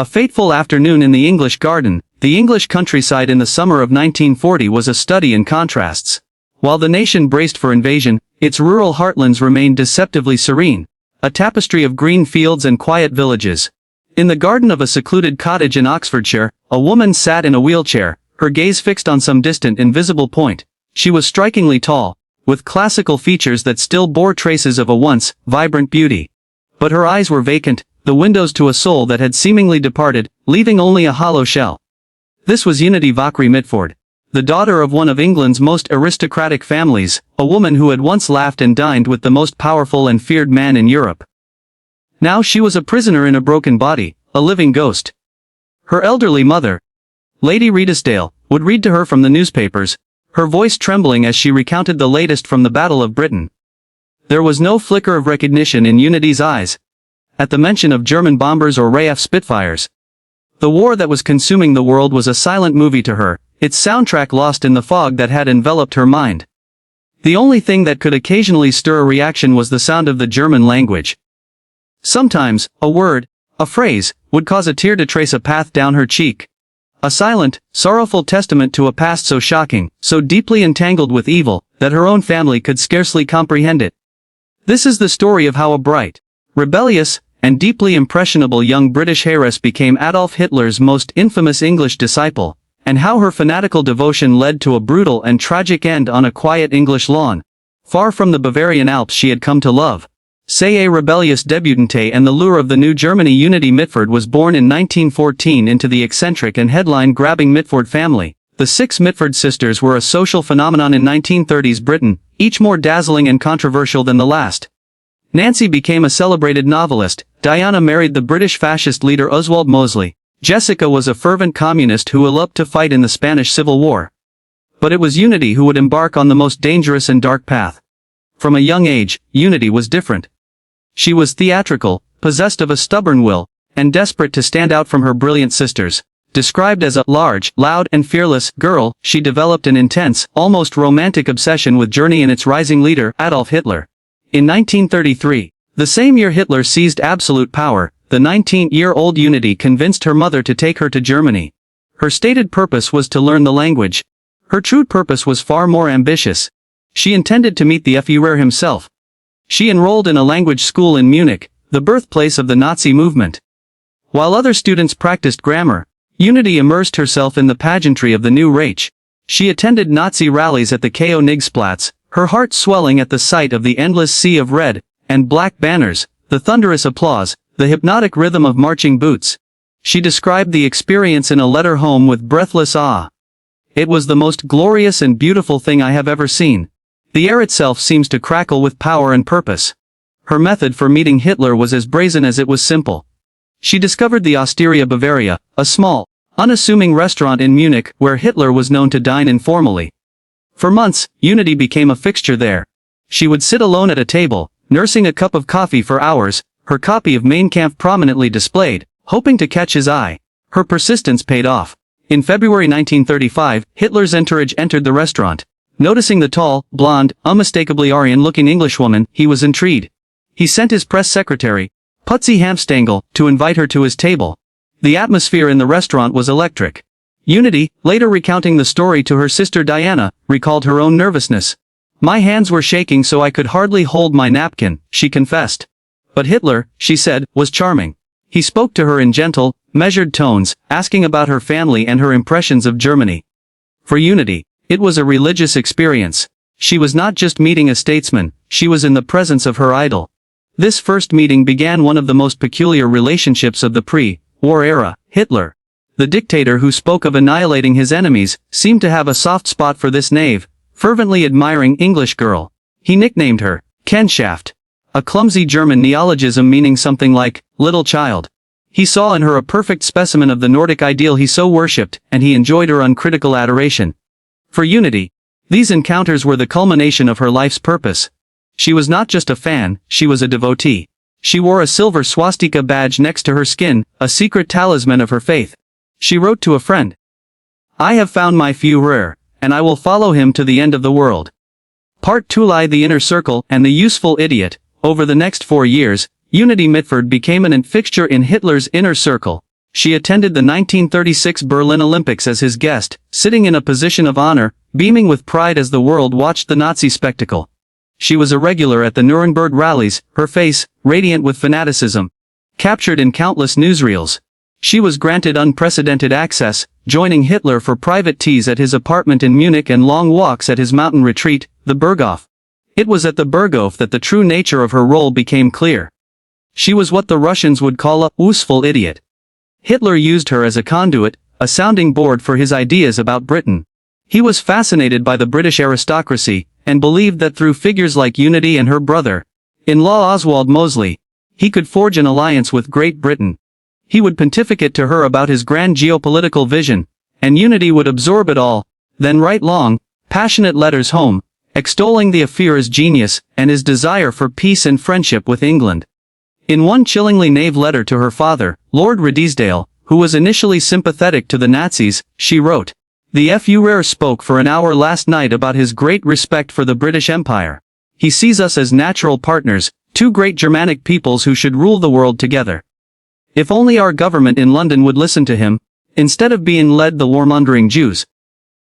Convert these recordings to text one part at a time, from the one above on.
A fateful afternoon in the English garden, the English countryside in the summer of 1940 was a study in contrasts. While the nation braced for invasion, its rural heartlands remained deceptively serene, a tapestry of green fields and quiet villages. In the garden of a secluded cottage in Oxfordshire, a woman sat in a wheelchair, her gaze fixed on some distant invisible point. She was strikingly tall, with classical features that still bore traces of a once vibrant beauty. But her eyes were vacant, the windows to a soul that had seemingly departed, leaving only a hollow shell. This was Unity Valkyrie Mitford, the daughter of one of England's most aristocratic families, a woman who had once laughed and dined with the most powerful and feared man in Europe. Now she was a prisoner in a broken body, a living ghost. Her elderly mother, Lady Redesdale, would read to her from the newspapers, her voice trembling as she recounted the latest from the Battle of Britain. There was no flicker of recognition in Unity's eyes at the mention of German bombers or RAF Spitfires. The war that was consuming the world was a silent movie to her, its soundtrack lost in the fog that had enveloped her mind. The only thing that could occasionally stir a reaction was the sound of the German language. Sometimes, a word, a phrase, would cause a tear to trace a path down her cheek. A silent, sorrowful testament to a past so shocking, so deeply entangled with evil, that her own family could scarcely comprehend it. This is the story of how a bright, rebellious, and deeply impressionable young British heiress became Adolf Hitler's most infamous English disciple, and how her fanatical devotion led to a brutal and tragic end on a quiet English lawn, far from the Bavarian Alps she had come to love. Say a rebellious debutante and the lure of the new Germany. Unity Mitford was born in 1914 into the eccentric and headline-grabbing Mitford family. The six Mitford sisters were a social phenomenon in 1930s Britain, each more dazzling and controversial than the last. Nancy became a celebrated novelist, Diana married the British fascist leader Oswald Mosley, Jessica was a fervent communist who eloped to fight in the Spanish Civil War. But it was Unity who would embark on the most dangerous and dark path. From a young age, Unity was different. She was theatrical, possessed of a stubborn will, and desperate to stand out from her brilliant sisters. Described as a large, loud and fearless girl, she developed an intense, almost romantic obsession with Germany and its rising leader, Adolf Hitler. In 1933, the same year Hitler seized absolute power, the 19-year-old Unity convinced her mother to take her to Germany. Her stated purpose was to learn the language. Her true purpose was far more ambitious. She intended to meet the Führer himself. She enrolled in a language school in Munich, the birthplace of the Nazi movement. While other students practiced grammar, Unity immersed herself in the pageantry of the new Reich. She attended Nazi rallies at the Königsplatz, her heart swelling at the sight of the endless sea of red and black banners, the thunderous applause, the hypnotic rhythm of marching boots. She described the experience in a letter home with breathless awe. It was the most glorious and beautiful thing I have ever seen. The air itself seems to crackle with power and purpose. Her method for meeting Hitler was as brazen as it was simple. She discovered the Osteria Bavaria, a small, unassuming restaurant in Munich where Hitler was known to dine informally. For months, Unity became a fixture there. She would sit alone at a table, nursing a cup of coffee for hours, her copy of Mein Kampf prominently displayed, hoping to catch his eye. Her persistence paid off. In February 1935, Hitler's entourage entered the restaurant. Noticing the tall, blonde, unmistakably Aryan-looking Englishwoman, he was intrigued. He sent his press secretary, Putzi Hamstangl, to invite her to his table. The atmosphere in the restaurant was electric. Unity, later recounting the story to her sister Diana, recalled her own nervousness. "My hands were shaking so I could hardly hold my napkin," she confessed. But Hitler, she said, was charming. He spoke to her in gentle, measured tones, asking about her family and her impressions of Germany. For Unity, it was a religious experience. She was not just meeting a statesman, she was in the presence of her idol. This first meeting began one of the most peculiar relationships of the pre-war era. Hitler, the dictator who spoke of annihilating his enemies, seemed to have a soft spot for this naive, fervently admiring English girl. He nicknamed her Kenschaft, a clumsy German neologism meaning something like little child. He saw in her a perfect specimen of the Nordic ideal he so worshipped, and he enjoyed her uncritical adoration. For Unity, these encounters were the culmination of her life's purpose. She was not just a fan, she was a devotee. She wore a silver swastika badge next to her skin, a secret talisman of her faith. She wrote to a friend, "I have found my Führer, and I will follow him to the end of the world." Part 2: The Inner Circle and the Useful Idiot. Over the next 4 years, Unity Mitford became an fixture in Hitler's inner circle. She attended the 1936 Berlin Olympics as his guest, sitting in a position of honor, beaming with pride as the world watched the Nazi spectacle. She was a regular at the Nuremberg rallies, her face, radiant with fanaticism, captured in countless newsreels. She was granted unprecedented access, joining Hitler for private teas at his apartment in Munich and long walks at his mountain retreat, the Berghof. It was at the Berghof that the true nature of her role became clear. She was what the Russians would call a useful idiot. Hitler used her as a conduit, a sounding board for his ideas about Britain. He was fascinated by the British aristocracy, and believed that through figures like Unity and her brother-in-law Oswald Mosley, he could forge an alliance with Great Britain. He would pontificate to her about his grand geopolitical vision, and Unity would absorb it all, then write long, passionate letters home, extolling the Führer's genius and his desire for peace and friendship with England. In one chillingly naive letter to her father, Lord Redesdale, who was initially sympathetic to the Nazis, she wrote, "The Führer spoke for an hour last night about his great respect for the British Empire. He sees us as natural partners, two great Germanic peoples who should rule the world together. If only our government in London would listen to him, instead of being led the warmongering Jews."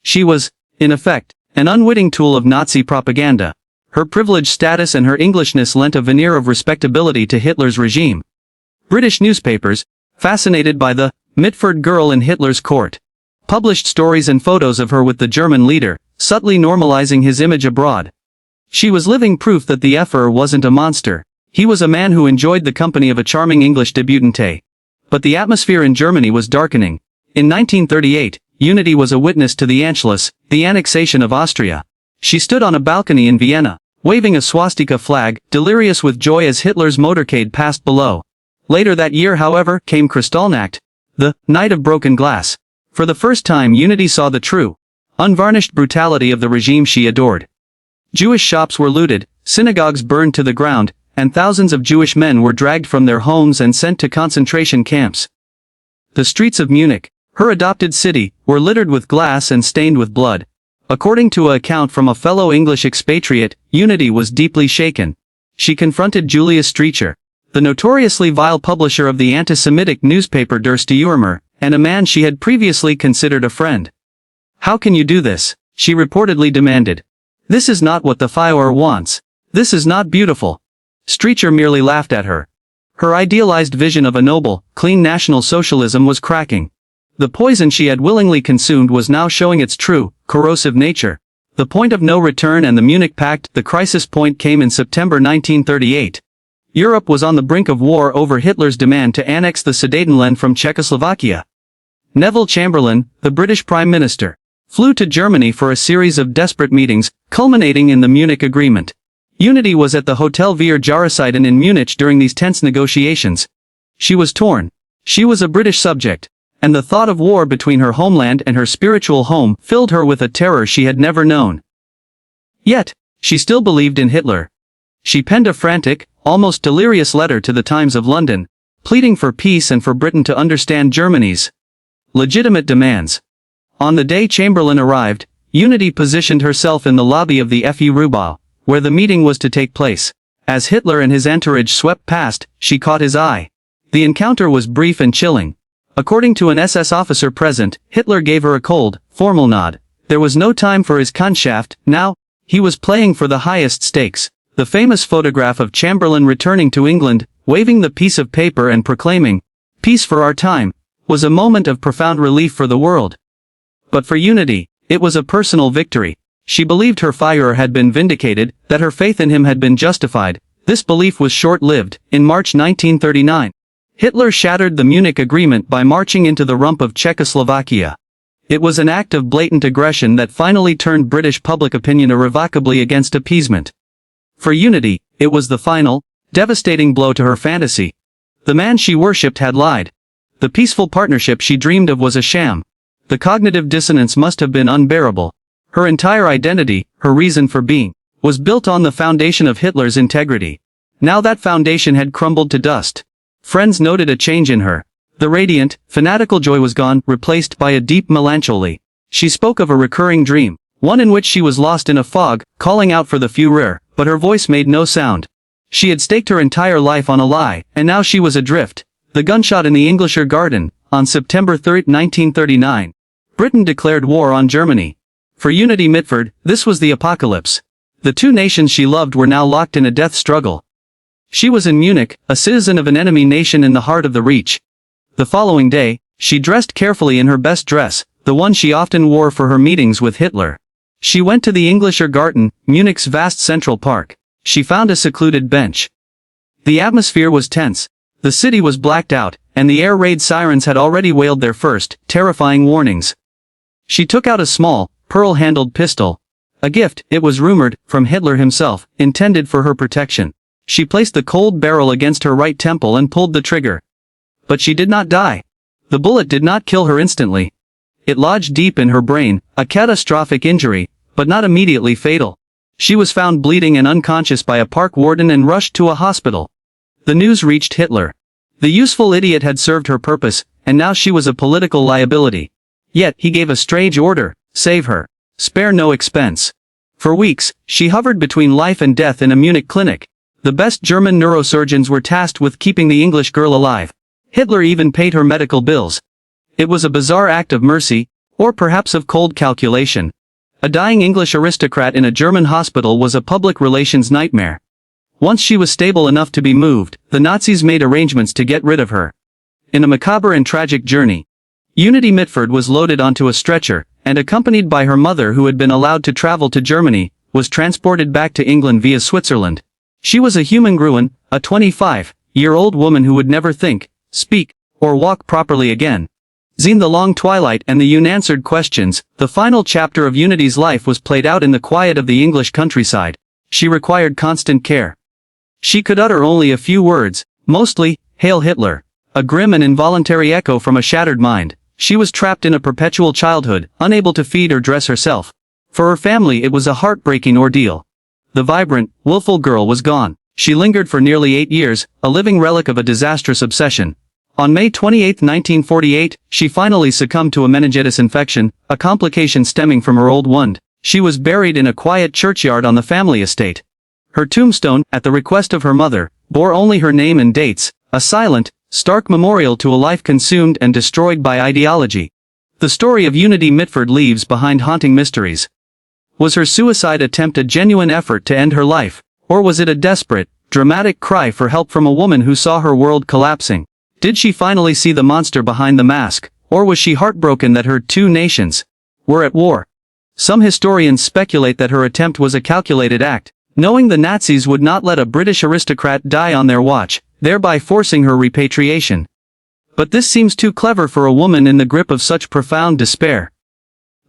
She was, in effect, an unwitting tool of Nazi propaganda. Her privileged status and her Englishness lent a veneer of respectability to Hitler's regime. British newspapers, fascinated by the Mitford girl in Hitler's court, published stories and photos of her with the German leader, subtly normalizing his image abroad. She was living proof that the Führer wasn't a monster. He was a man who enjoyed the company of a charming English debutante. But the atmosphere in Germany was darkening. In 1938, Unity was a witness to the Anschluss, the annexation of Austria. She stood on a balcony in Vienna, waving a swastika flag, delirious with joy as Hitler's motorcade passed below. Later that year, however, came Kristallnacht, the night of broken glass. For the first time, Unity saw the true, unvarnished brutality of the regime she adored. Jewish shops were looted, synagogues burned to the ground, and thousands of Jewish men were dragged from their homes and sent to concentration camps. The streets of Munich, her adopted city, were littered with glass and stained with blood. According to an account from a fellow English expatriate, Unity was deeply shaken. She confronted Julius Streicher, the notoriously vile publisher of the anti-Semitic newspaper Der Stürmer, and a man she had previously considered a friend. "How can you do this?" she reportedly demanded. "This is not what the Führer wants. This is not beautiful." Streicher merely laughed at her. Her idealized vision of a noble, clean National Socialism was cracking. The poison she had willingly consumed was now showing its true, corrosive nature. The point of no return and the Munich Pact. The crisis point came in September 1938. Europe was on the brink of war over Hitler's demand to annex the Sudetenland from Czechoslovakia. Neville Chamberlain, the British Prime Minister, flew to Germany for a series of desperate meetings, culminating in the Munich Agreement. Unity was at the Hotel Vier Jahreszeiten in Munich during these tense negotiations. She was torn. She was a British subject, and the thought of war between her homeland and her spiritual home filled her with a terror she had never known. Yet, she still believed in Hitler. She penned a frantic, almost delirious letter to the Times of London, pleading for peace and for Britain to understand Germany's legitimate demands. On the day Chamberlain arrived, Unity positioned herself in the lobby of the Führerbau, where the meeting was to take place. As Hitler and his entourage swept past, she caught his eye. The encounter was brief and chilling. According to an SS officer present, Hitler gave her a cold, formal nod. There was no time for his Kundschaft, now. He was playing for the highest stakes. The famous photograph of Chamberlain returning to England, waving the piece of paper and proclaiming, "Peace for our time," was a moment of profound relief for the world. But for Unity, it was a personal victory. She believed her Führer had been vindicated, that her faith in him had been justified. This belief was short-lived. In March 1939, Hitler shattered the Munich Agreement by marching into the rump of Czechoslovakia. It was an act of blatant aggression that finally turned British public opinion irrevocably against appeasement. For Unity, it was the final, devastating blow to her fantasy. The man she worshipped had lied. The peaceful partnership she dreamed of was a sham. The cognitive dissonance must have been unbearable. Her entire identity, her reason for being, was built on the foundation of Hitler's integrity. Now that foundation had crumbled to dust. Friends noted a change in her. The radiant, fanatical joy was gone, replaced by a deep melancholy. She spoke of a recurring dream, one in which she was lost in a fog, calling out for the Führer, but her voice made no sound. She had staked her entire life on a lie, and now she was adrift. The gunshot in the Englischer Garden, On September 3, 1939, Britain declared war on Germany. For Unity Mitford, this was the apocalypse. The two nations she loved were now locked in a death struggle. She was in Munich, a citizen of an enemy nation in the heart of the Reich. The following day, she dressed carefully in her best dress, the one she often wore for her meetings with Hitler. She went to the Englischer Garten, Munich's vast central park. She found a secluded bench. The atmosphere was tense. The city was blacked out, and the air raid sirens had already wailed their first, terrifying warnings. She took out a small, pearl-handled pistol. A gift, it was rumored, from Hitler himself, intended for her protection. She placed the cold barrel against her right temple and pulled the trigger. But she did not die. The bullet did not kill her instantly. It lodged deep in her brain, a catastrophic injury, but not immediately fatal. She was found bleeding and unconscious by a park warden and rushed to a hospital. The news reached Hitler. The useful idiot had served her purpose, and now she was a political liability. Yet, he gave a strange order: save her. Spare no expense. For weeks, she hovered between life and death in a Munich clinic. The best German neurosurgeons were tasked with keeping the English girl alive. Hitler even paid her medical bills. It was a bizarre act of mercy, or perhaps of cold calculation. A dying English aristocrat in a German hospital was a public relations nightmare. Once she was stable enough to be moved, the Nazis made arrangements to get rid of her. In a macabre and tragic journey, Unity Mitford was loaded onto a stretcher, and accompanied by her mother, who had been allowed to travel to Germany, was transported back to England via Switzerland. She was a human Gruen, a 25-year-old woman who would never think, speak, or walk properly again. In the long twilight and the unanswered questions, the final chapter of Unity's life was played out in the quiet of the English countryside. She required constant care. She could utter only a few words, mostly, "Hail Hitler," a grim and involuntary echo from a shattered mind. She was trapped in a perpetual childhood, unable to feed or dress herself. For her family it was a heartbreaking ordeal. The vibrant, willful girl was gone. She lingered for nearly 8 years, a living relic of a disastrous obsession. On May 28, 1948, she finally succumbed to a meningitis infection, a complication stemming from her old wound. She was buried in a quiet churchyard on the family estate. Her tombstone, at the request of her mother, bore only her name and dates, a silent, stark memorial to a life consumed and destroyed by ideology. The story of Unity Mitford leaves behind haunting mysteries. Was her suicide attempt a genuine effort to end her life, or was it a desperate, dramatic cry for help from a woman who saw her world collapsing? Did she finally see the monster behind the mask, or was she heartbroken that her two nations were at war? Some historians speculate that her attempt was a calculated act, knowing the Nazis would not let a British aristocrat die on their watch, thereby forcing her repatriation. But this seems too clever for a woman in the grip of such profound despair.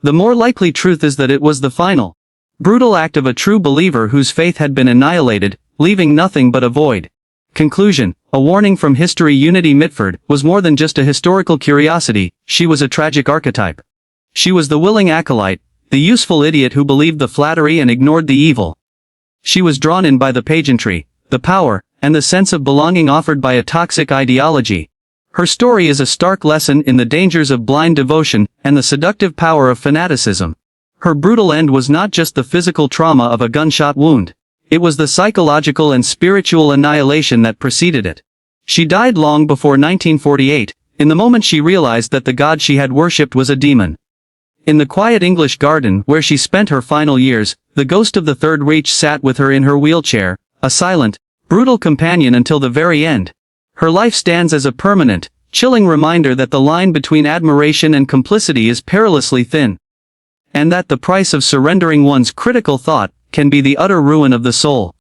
The more likely truth is that it was the final, brutal act of a true believer whose faith had been annihilated, leaving nothing but a void. Conclusion: a warning from history. Unity Mitford was more than just a historical curiosity, she was a tragic archetype. She was the willing acolyte, the useful idiot who believed the flattery and ignored the evil. She was drawn in by the pageantry, the power, and the sense of belonging offered by a toxic ideology. Her story is a stark lesson in the dangers of blind devotion and the seductive power of fanaticism. Her brutal end was not just the physical trauma of a gunshot wound. It was the psychological and spiritual annihilation that preceded it. She died long before 1948, in the moment she realized that the god she had worshipped was a demon. In the quiet English garden where she spent her final years, the ghost of the Third Reich sat with her in her wheelchair, a silent, brutal companion until the very end. Her life stands as a permanent, chilling reminder that the line between admiration and complicity is perilously thin. And that the price of surrendering one's critical thought can be the utter ruin of the soul.